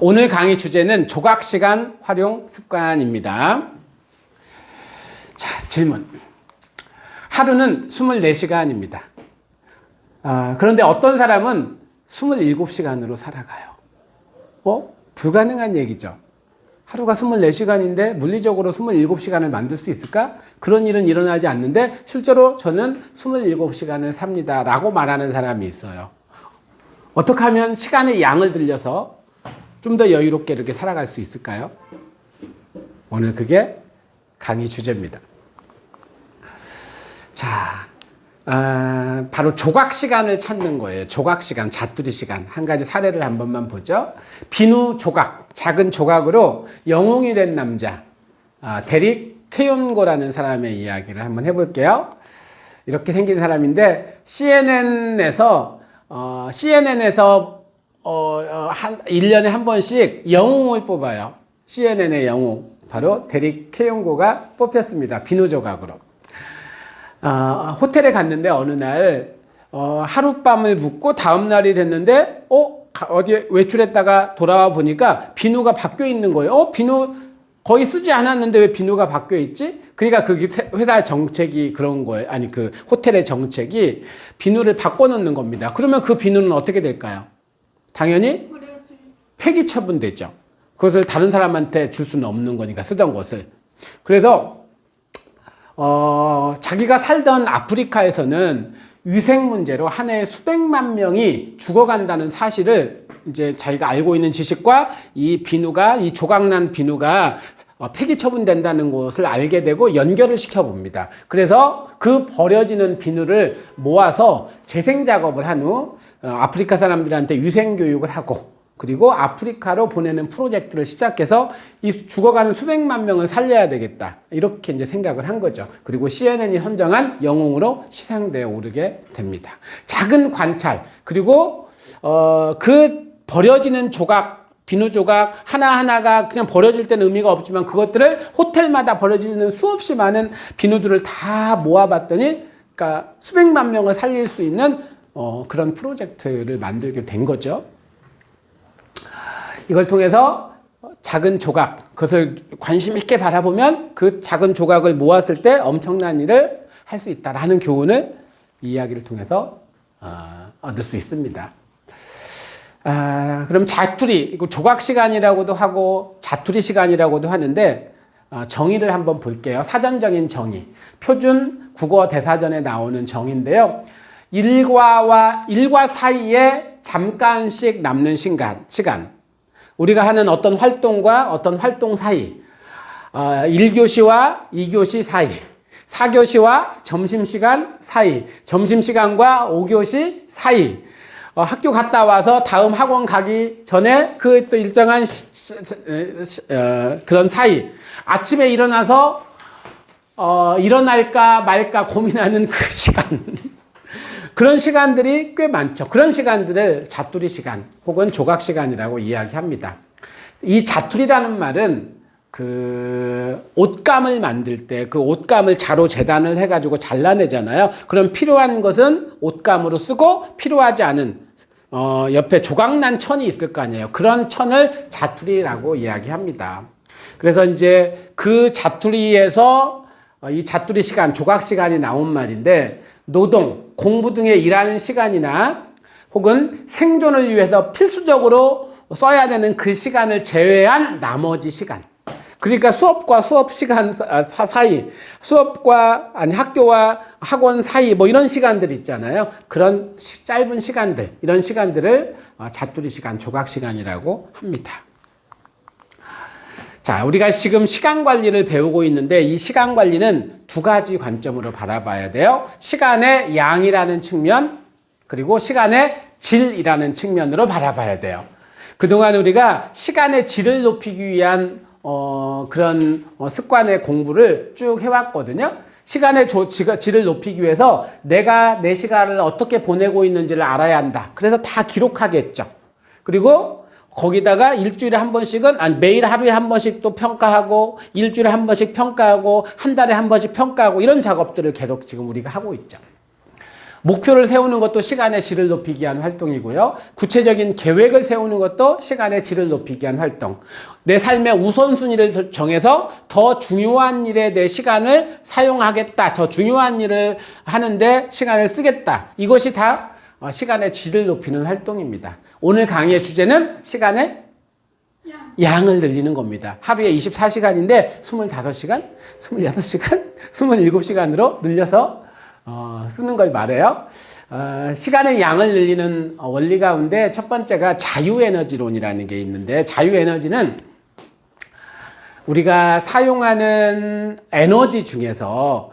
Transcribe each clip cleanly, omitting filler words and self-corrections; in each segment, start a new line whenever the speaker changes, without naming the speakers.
오늘 강의 주제는 조각시간 활용 습관입니다. 자, 질문. 하루는 24시간입니다. 그런데 어떤 사람은 27시간으로 살아가요. 불가능한 얘기죠. 하루가 24시간인데 물리적으로 27시간을 만들 수 있을까? 그런 일은 일어나지 않는데 실제로 저는 27시간을 삽니다 라고 말하는 사람이 있어요. 어떻게 하면 시간의 양을 들려서 좀 더 여유롭게 이렇게 살아갈 수 있을까요? 오늘 그게 강의 주제입니다. 자, 바로 조각 시간을 찾는 거예요. 조각 시간, 자투리 시간. 한 가지 사례를 한 번만 보죠. 비누 조각, 작은 조각으로 영웅이 된 남자, 데릭 테온고라는 사람의 이야기를 한번 해볼게요. 이렇게 생긴 사람인데 CNN에서 1년에 한 번씩 영웅을 뽑아요. CNN의 영웅. 바로 데릭 테온고가 뽑혔습니다. 비누 조각으로. 호텔에 갔는데 어느 날 하룻밤을 묵고 다음 날이 됐는데 어디에 외출했다가 돌아와 보니까 비누가 바뀌어 있는 거예요. 비누 거의 쓰지 않았는데 왜 비누가 바뀌어 있지? 그러니까 그 회사 정책이 그런 거예요. 아니 그 호텔의 정책이 비누를 바꿔 놓는 겁니다. 그러면 그 비누는 어떻게 될까요? 당연히 폐기 처분되죠. 그것을 다른 사람한테 줄 수는 없는 거니까 쓰던 것을. 그래서 자기가 살던 아프리카에서는 위생 문제로 한 해에 수백만 명이 죽어간다는 사실을 이제 자기가 알고 있는 지식과 이 조각난 비누가 폐기 처분된다는 것을 알게 되고 연결을 시켜봅니다. 그래서 그 버려지는 비누를 모아서 재생 작업을 한 후 아프리카 사람들한테 위생 교육을 하고 그리고 아프리카로 보내는 프로젝트를 시작해서 이 죽어가는 수백만 명을 살려야 되겠다. 이렇게 이제 생각을 한 거죠. 그리고 CNN이 선정한 영웅으로 시상대에 오르게 됩니다. 작은 관찰, 그리고 그 버려지는 조각, 비누 조각 하나하나가 그냥 버려질 때는 의미가 없지만 그것들을 호텔마다 버려지는 수없이 많은 비누들을 다 모아봤더니 그러니까 수백만 명을 살릴 수 있는 그런 프로젝트를 만들게 된 거죠. 이걸 통해서 작은 조각, 그것을 관심 있게 바라보면 그 작은 조각을 모았을 때 엄청난 일을 할 수 있다라는 교훈을 이 이야기를 통해서 얻을 수 있습니다. 그럼 자투리, 조각 시간이라고도 하고 자투리 시간이라고도 하는데 정의를 한번 볼게요. 사전적인 정의. 표준 국어 대사전에 나오는 정의인데요. 일과 사이에 잠깐씩 남는 시간. 우리가 하는 어떤 활동과 어떤 활동 사이, 1교시와 2교시 사이, 4교시와 점심시간 사이, 점심시간과 5교시 사이, 학교 갔다 와서 다음 학원 가기 전에 그 또 일정한 그런 사이, 아침에 일어나서 일어날까 말까 고민하는 그 시간. 그런 시간들이 꽤 많죠. 그런 시간들을 자투리 시간 혹은 조각 시간이라고 이야기합니다. 이 자투리라는 말은 그 옷감을 만들 때 그 옷감을 자로 재단을 해가지고 잘라내잖아요. 그럼 필요한 것은 옷감으로 쓰고 필요하지 않은 옆에 조각난 천이 있을 거 아니에요. 그런 천을 자투리라고 이야기합니다. 그래서 이제 그 자투리에서 이 자투리 시간, 조각 시간이 나온 말인데 노동, 공부 등의 일하는 시간이나 혹은 생존을 위해서 필수적으로 써야 되는 그 시간을 제외한 나머지 시간. 그러니까 수업과 수업 시간 사이, 학교와 학원 사이 뭐 이런 시간들 있잖아요. 그런 짧은 시간들, 이런 시간들을 자투리 시간, 조각 시간이라고 합니다. 자, 우리가 지금 시간 관리를 배우고 있는데 이 시간 관리는 두 가지 관점으로 바라봐야 돼요. 시간의 양이라는 측면, 그리고 시간의 질이라는 측면으로 바라봐야 돼요. 그동안 우리가 시간의 질을 높이기 위한 그런 습관의 공부를 쭉 해왔거든요. 시간의 질을 높이기 위해서 내가 내 시간을 어떻게 보내고 있는지를 알아야 한다. 그래서 다 기록하겠죠. 그리고 거기다가 일주일에 한 번씩은, 아니 매일 하루에 한 번씩 또 평가하고, 일주일에 한 번씩 평가하고, 한 달에 한 번씩 평가하고, 이런 작업들을 계속 지금 우리가 하고 있죠. 목표를 세우는 것도 시간의 질을 높이기 위한 활동이고요. 구체적인 계획을 세우는 것도 시간의 질을 높이기 위한 활동. 내 삶의 우선순위를 정해서 더 중요한 일에 내 시간을 사용하겠다. 더 중요한 일을 하는데 시간을 쓰겠다. 이것이 다 시간의 질을 높이는 활동입니다. 오늘 강의의 주제는 시간의 양을 늘리는 겁니다. 하루에 24시간인데 25시간, 26시간, 27시간으로 늘려서 쓰는 걸 말해요. 시간의 양을 늘리는 원리 가운데 첫 번째가 자유에너지론이라는 게 있는데, 자유에너지는 우리가 사용하는 에너지 중에서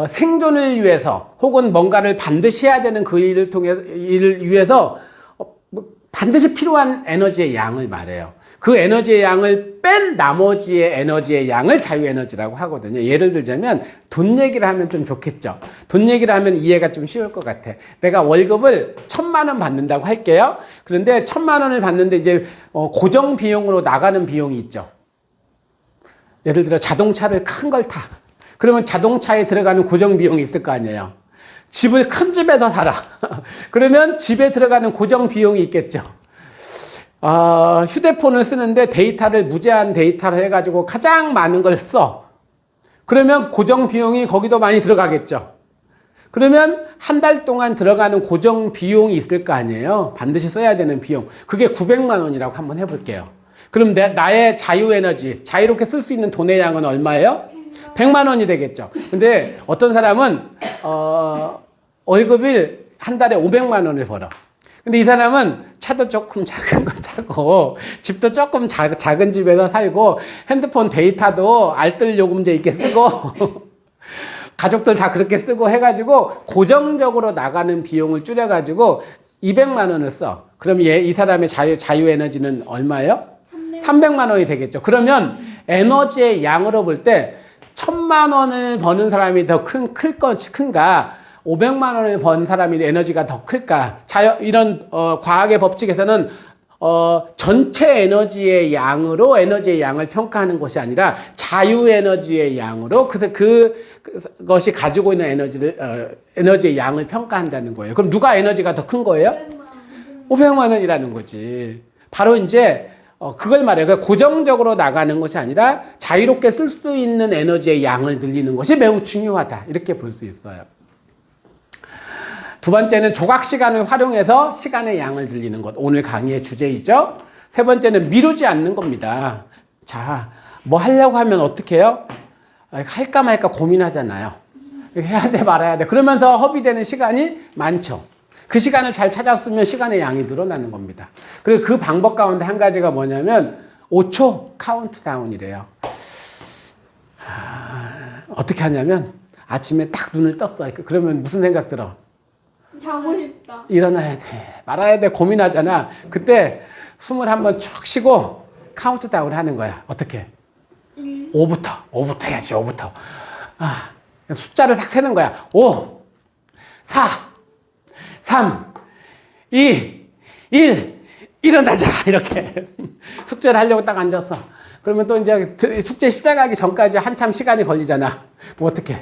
생존을 위해서 혹은 뭔가를 반드시 해야 되는 그 일을 위해서 반드시 필요한 에너지의 양을 말해요. 그 에너지의 양을 뺀 나머지의 에너지의 양을 자유에너지라고 하거든요. 예를 들자면 돈 얘기를 하면 좀 좋겠죠. 돈 얘기를 하면 이해가 좀 쉬울 것 같아. 내가 월급을 1,000만 원 받는다고 할게요. 그런데 1,000만 원을 받는데 이제 고정 비용으로 나가는 비용이 있죠. 예를 들어 자동차를 큰 걸 타. 그러면 자동차에 들어가는 고정 비용이 있을 거 아니에요. 집을 큰 집에서 살아. 그러면 집에 들어가는 고정 비용이 있겠죠. 휴대폰을 쓰는데 데이터를 무제한 데이터로 해가지고 가장 많은 걸 써. 그러면 고정 비용이 거기도 많이 들어가겠죠. 그러면 한 달 동안 들어가는 고정 비용이 있을 거 아니에요. 반드시 써야 되는 비용. 그게 900만 원이라고 한번 해볼게요. 그럼 나의 자유에너지, 자유롭게 쓸 수 있는 돈의 양은 얼마예요? 100만 원이 되겠죠. 근데 어떤 사람은 월급을 한 달에 500만 원을 벌어. 근데 이 사람은 차도 조금 작은 거 차고 집도 조금 작은 집에서 살고 핸드폰 데이터도 알뜰 요금제 있게 쓰고 가족들 다 그렇게 쓰고 해가지고 고정적으로 나가는 비용을 줄여가지고 200만 원을 써. 그럼 이 사람의 자유에너지는 얼마예요? 300만 원이 되겠죠. 그러면 에너지의 양으로 볼 때 1,000만 원을 버는 사람이 더 큰가? 500만 원을 번 사람이 에너지가 더 클까? 이런 과학의 법칙에서는 전체 에너지의 양으로 에너지의 양을 평가하는 것이 아니라 자유에너지의 양으로 그것이 가지고 있는 에너지의 양을 평가한다는 거예요. 그럼 누가 에너지가 더 큰 거예요? 500만 원이라는 거지. 바로 이제 그걸 말해요. 그러니까 고정적으로 나가는 것이 아니라 자유롭게 쓸 수 있는 에너지의 양을 늘리는 것이 매우 중요하다. 이렇게 볼 수 있어요. 두 번째는 조각 시간을 활용해서 시간의 양을 늘리는 것. 오늘 강의의 주제이죠. 세 번째는 미루지 않는 겁니다. 자, 뭐 하려고 하면 어떻게 해요? 할까 말까 고민하잖아요. 해야 돼 말아야 돼. 그러면서 허비되는 시간이 많죠. 그 시간을 잘 찾았으면 시간의 양이 늘어나는 겁니다. 그리고 그 방법 가운데 한 가지가 뭐냐면 5초 카운트다운이래요. 어떻게 하냐면 아침에 딱 눈을 떴어. 그러면 무슨 생각 들어?
자고 싶다.
일어나야 돼. 말아야 돼. 고민하잖아. 그때 숨을 한번 쭉 쉬고 카운트다운 하는 거야. 어떻게? 5부터 해야지. 5부터. 숫자를 싹 세는 거야. 5, 4, 3, 2, 1. 일어나자. 이렇게. 숙제를 하려고 딱 앉았어. 그러면 또 이제 숙제 시작하기 전까지 한참 시간이 걸리잖아. 뭐 어떻게?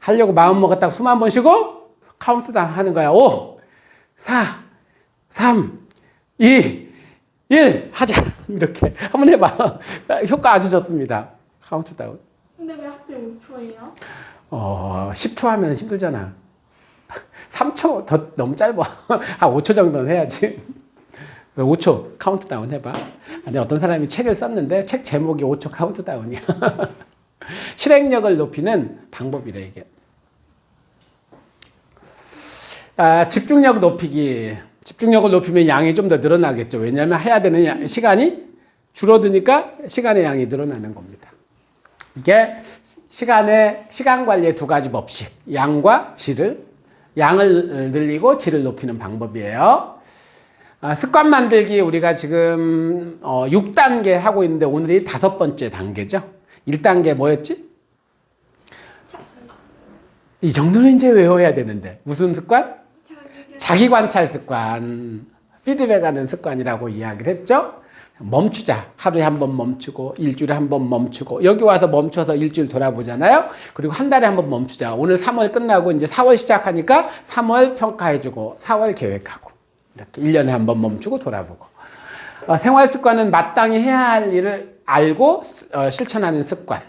하려고 마음 먹었다가 숨 한 번 쉬고 카운트다운 하는 거야. 5, 4, 3, 2, 1 하자. 이렇게 한번 해봐. 효과 아주 좋습니다. 카운트다운.
근데 왜 하필 5초예요?
10초 하면 힘들잖아. 3초 더 너무 짧아. 한 5초 정도는 해야지. 5초 카운트다운 해봐. 근데 어떤 사람이 책을 썼는데 책 제목이 5초 카운트다운이야. 실행력을 높이는 방법이래 이게. 집중력 높이기. 집중력을 높이면 양이 좀 더 늘어나겠죠. 왜냐하면 해야 되는 시간이 줄어드니까 시간의 양이 늘어나는 겁니다. 이게 시간 관리의 두 가지 법칙. 양과 양을 늘리고 질을 높이는 방법이에요. 습관 만들기 우리가 지금 6단계 하고 있는데 오늘이 5번째 단계죠. 1단계 뭐였지? 이 정도는 이제 외워야 되는데. 무슨 습관? 자기 관찰 습관. 피드백하는 습관이라고 이야기를 했죠. 멈추자. 하루에 한 번 멈추고 일주일에 한 번 멈추고 여기 와서 멈춰서 일주일 돌아보잖아요. 그리고 한 달에 한 번 멈추자. 오늘 3월 끝나고 이제 4월 시작하니까 3월 평가해주고 4월 계획하고 이렇게 1년에 한 번 멈추고 돌아보고 생활 습관은 마땅히 해야 할 일을 알고 실천하는 습관.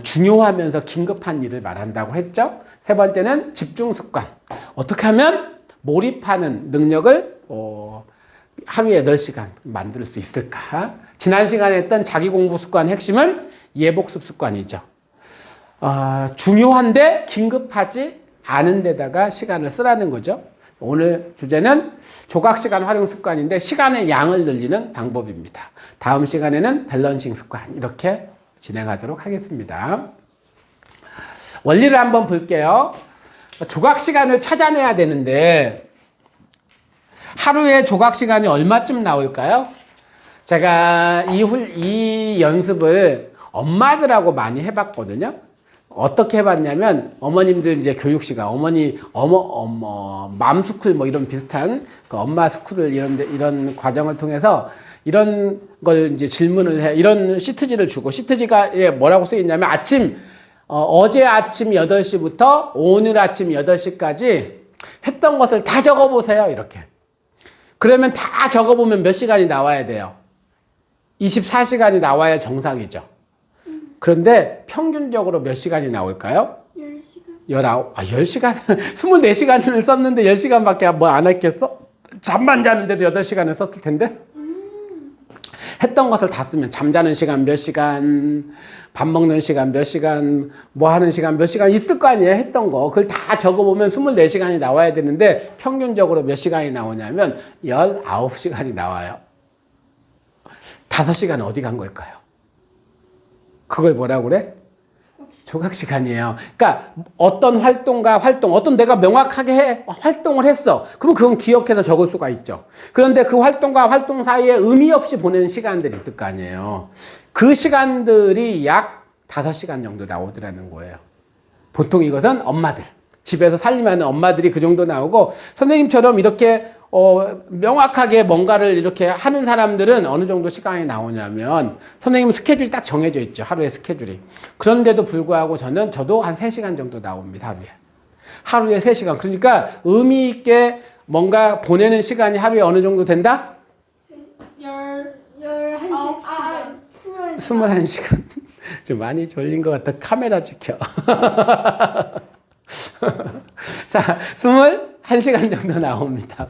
중요하면서 긴급한 일을 말한다고 했죠. 세 번째는 집중 습관. 어떻게 하면 몰입하는 능력을 하루에 8시간 만들 수 있을까? 지난 시간에 했던 자기 공부 습관 핵심은 예복습 습관이죠. 중요한데 긴급하지 않은 데다가 시간을 쓰라는 거죠. 오늘 주제는 조각시간 활용 습관인데 시간의 양을 늘리는 방법입니다. 다음 시간에는 밸런싱 습관 이렇게 진행하도록 하겠습니다. 원리를 한번 볼게요. 조각시간을 찾아내야 되는데 하루에 조각시간이 얼마쯤 나올까요? 제가 이 연습을 엄마들하고 많이 해봤거든요. 어떻게 해봤냐면 어머님들 이제 교육시간, 맘스쿨 뭐 이런 비슷한 그 엄마 스쿨을 이런 과정을 통해서 이런 걸 이제 질문을 해, 이런 시트지를 주고 시트지가 뭐라고 쓰여 있냐면 어제 아침 8시부터 오늘 아침 8시까지 했던 것을 다 적어보세요. 이렇게. 그러면 다 적어보면 몇 시간이 나와야 돼요? 24시간이 나와야 정상이죠. 그런데 평균적으로 몇 시간이 나올까요?
10시간.
10시간? 24시간을 썼는데 10시간밖에 뭐 안 했겠어? 잠만 자는데도 8시간을 썼을 텐데? 했던 것을 다 쓰면 잠자는 시간 몇 시간, 밥 먹는 시간 몇 시간, 뭐 하는 시간 몇 시간 있을 거 아니에요? 했던 거. 그걸 다 적어보면 24시간이 나와야 되는데 평균적으로 몇 시간이 나오냐면 19시간이 나와요. 5시간 어디 간 걸까요? 그걸 뭐라고 그래? 조각시간이에요. 그러니까 어떤 어떤 내가 명확하게 활동을 했어. 그럼 그건 기억해서 적을 수가 있죠. 그런데 그 활동과 활동 사이에 의미 없이 보내는 시간들이 있을 거 아니에요. 그 시간들이 약 5시간 정도 나오더라는 거예요. 보통 이것은 엄마들, 집에서 살림하는 엄마들이 그 정도 나오고 선생님처럼 이렇게 명확하게 뭔가를 이렇게 하는 사람들은 어느 정도 시간이 나오냐면 선생님 스케줄이 딱 정해져 있죠. 하루의 스케줄이. 그런데도 불구하고 저도 한 3시간 정도 나옵니다. 하루에 3시간. 그러니까 의미 있게 뭔가 보내는 시간이 하루에 어느 정도 된다?
11시간.
21시간. 좀 많이 졸린 것 같아. 카메라 지켜. 자, 21시간 정도 나옵니다.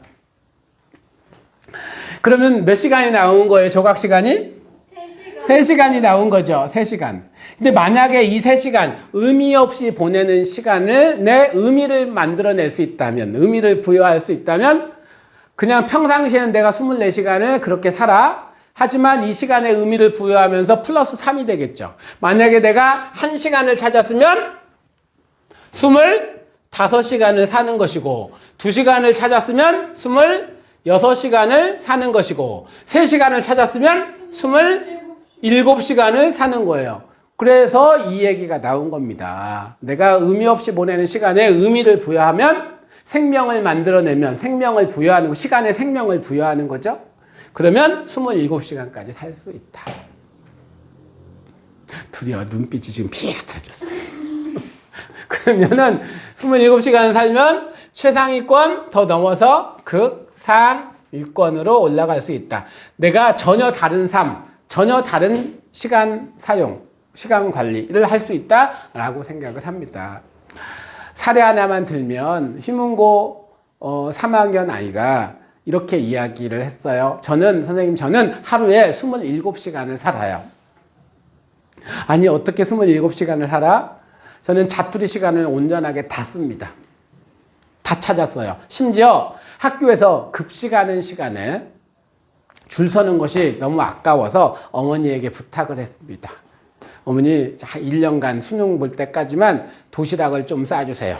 그러면 몇 시간이 나온 거예요? 조각 시간이? 3시간이 나온 거죠. 3시간. 근데 만약에 이 3시간 의미 없이 보내는 시간을 내 의미를 만들어낼 수 있다면, 의미를 부여할 수 있다면 그냥 평상시에는 내가 24시간을 그렇게 살아. 하지만 이 시간에 의미를 부여하면서 플러스 3이 되겠죠. 만약에 내가 1시간을 찾았으면 25시간을 사는 것이고 2시간을 찾았으면 26시간을 사는 것이고 3시간을 찾았으면 27시간을 사는 거예요. 그래서 이 얘기가 나온 겁니다. 내가 의미 없이 보내는 시간에 의미를 부여하면 생명을 만들어내면 생명을 부여하는 거, 시간에 생명을 부여하는 거죠. 그러면 27시간까지 살 수 있다. 둘이 눈빛이 지금 비슷해졌어요. 그러면은 27시간 살면 최상위권 더 넘어서 극상위권으로 올라갈 수 있다. 내가 전혀 다른 삶, 전혀 다른 시간 사용, 시간 관리를 할 수 있다라고 생각을 합니다. 사례 하나만 들면 휘문고 3학년 아이가 이렇게 이야기를 했어요. 저는 하루에 27시간을 살아요. 아니 어떻게 27시간을 살아? 저는 자투리 시간을 온전하게 다 씁니다. 다 찾았어요. 심지어 학교에서 급식하는 시간에 줄 서는 것이 너무 아까워서 어머니에게 부탁을 했습니다. 어머니 1년간 수능 볼 때까지만 도시락을 좀 싸주세요.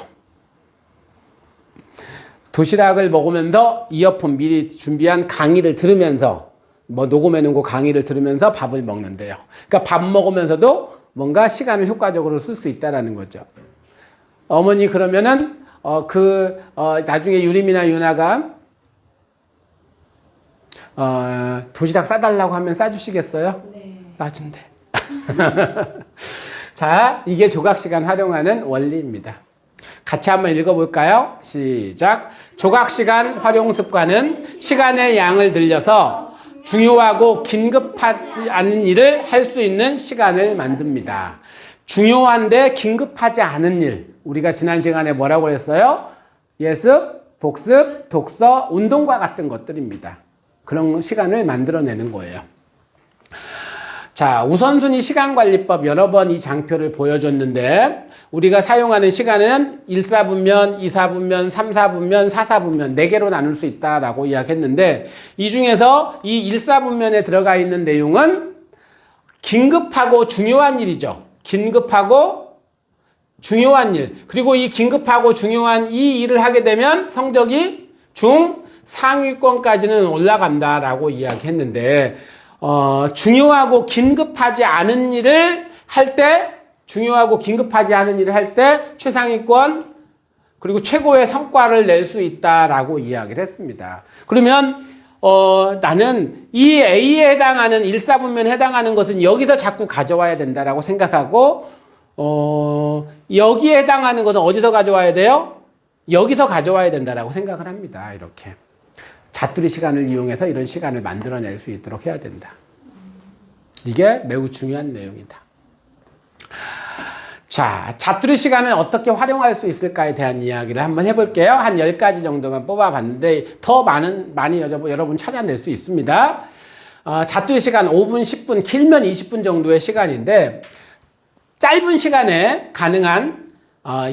도시락을 먹으면서 이어폰 미리 준비한 강의를 들으면서 녹음해 놓은 거 강의를 들으면서 밥을 먹는데요. 그러니까 밥 먹으면서도 뭔가 시간을 효과적으로 쓸 수 있다라는 거죠. 어머니 그러면은 나중에 유림이나 유나가 도시락 싸달라고 하면 싸주시겠어요?
네.
싸준대. 자, 이게 조각시간 활용하는 원리입니다. 같이 한번 읽어볼까요? 시작. 조각시간 활용 습관은 시간의 양을 늘려서 중요하고 긴급하지 않은 일을 할 수 있는 시간을 만듭니다. 중요한데 긴급하지 않은 일. 우리가 지난 시간에 뭐라고 했어요? 예습, 복습, 독서, 운동과 같은 것들입니다. 그런 시간을 만들어내는 거예요. 자, 우선순위 시간관리법 여러 번 이 장표를 보여줬는데 우리가 사용하는 시간은 1사분면, 2사분면, 3사분면, 4사분면 4개로 나눌 수 있다라고 이야기했는데 이 중에서 이 1사분면에 들어가 있는 내용은 긴급하고 중요한 일이죠. 긴급하고 중요한 일. 그리고 이 긴급하고 중요한 이 일을 하게 되면 성적이 상위권까지는 올라간다라고 이야기했는데 중요하고 긴급하지 않은 일을 할 때 최상위권 그리고 최고의 성과를 낼 수 있다라고 이야기를 했습니다. 그러면 나는 이 A에 해당하는 1사분면에 해당하는 것은 여기서 자꾸 가져와야 된다라고 생각하고 여기에 해당하는 것은 어디서 가져와야 돼요? 여기서 가져와야 된다라고 생각을 합니다. 이렇게. 자투리 시간을 이용해서 이런 시간을 만들어낼 수 있도록 해야 된다. 이게 매우 중요한 내용이다. 자, 자투리 시간을 어떻게 활용할 수 있을까에 대한 이야기를 한번 해볼게요. 한 10가지 정도만 뽑아봤는데 더 많이 여러분 찾아낼 수 있습니다. 자투리 시간 5분, 10분, 길면 20분 정도의 시간인데 짧은 시간에 가능한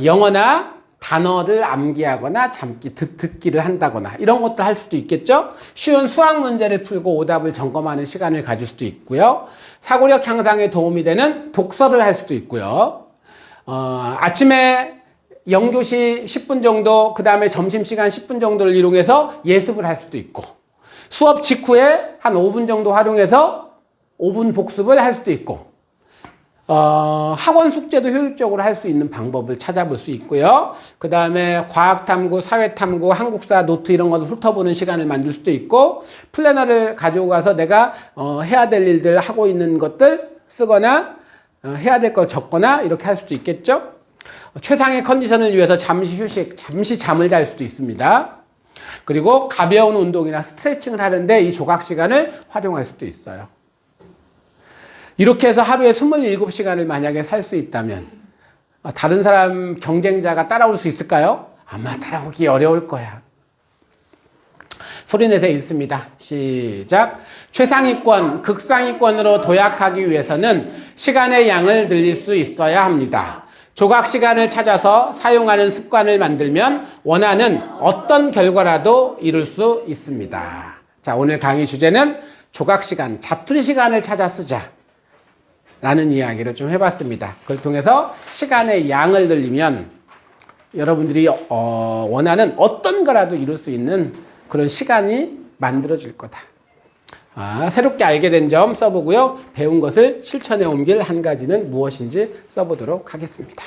영어나 단어를 암기하거나 듣기를 한다거나 이런 것도 할 수도 있겠죠. 쉬운 수학 문제를 풀고 오답을 점검하는 시간을 가질 수도 있고요. 사고력 향상에 도움이 되는 독서를 할 수도 있고요. 아침에 영교시 10분 정도, 그 다음에 점심시간 10분 정도를 이용해서 예습을 할 수도 있고 수업 직후에 한 5분 정도 활용해서 5분 복습을 할 수도 있고 학원 숙제도 효율적으로 할 수 있는 방법을 찾아볼 수 있고요. 그 다음에 과학탐구, 사회탐구, 한국사, 노트 이런 것을 훑어보는 시간을 만들 수도 있고 플래너를 가지고 가서 내가 해야 될 일들 하고 있는 것들 쓰거나 해야 될 걸 적거나 이렇게 할 수도 있겠죠. 최상의 컨디션을 위해서 잠시 휴식, 잠시 잠을 잘 수도 있습니다. 그리고 가벼운 운동이나 스트레칭을 하는데 이 조각 시간을 활용할 수도 있어요. 이렇게 해서 하루에 27시간을 만약에 살 수 있다면 다른 사람 경쟁자가 따라올 수 있을까요? 아마 따라오기 어려울 거야. 소리내서 읽습니다. 시작. 최상위권, 극상위권으로 도약하기 위해서는 시간의 양을 늘릴 수 있어야 합니다. 조각 시간을 찾아서 사용하는 습관을 만들면 원하는 어떤 결과라도 이룰 수 있습니다. 자, 오늘 강의 주제는 조각 시간, 자투리 시간을 찾아 쓰자 라는 이야기를 좀 해봤습니다. 그걸 통해서 시간의 양을 늘리면 여러분들이 원하는 어떤 거라도 이룰 수 있는 그런 시간이 만들어질 거다. 새롭게 알게 된 점 써보고요. 배운 것을 실천에 옮길 한 가지는 무엇인지 써보도록 하겠습니다.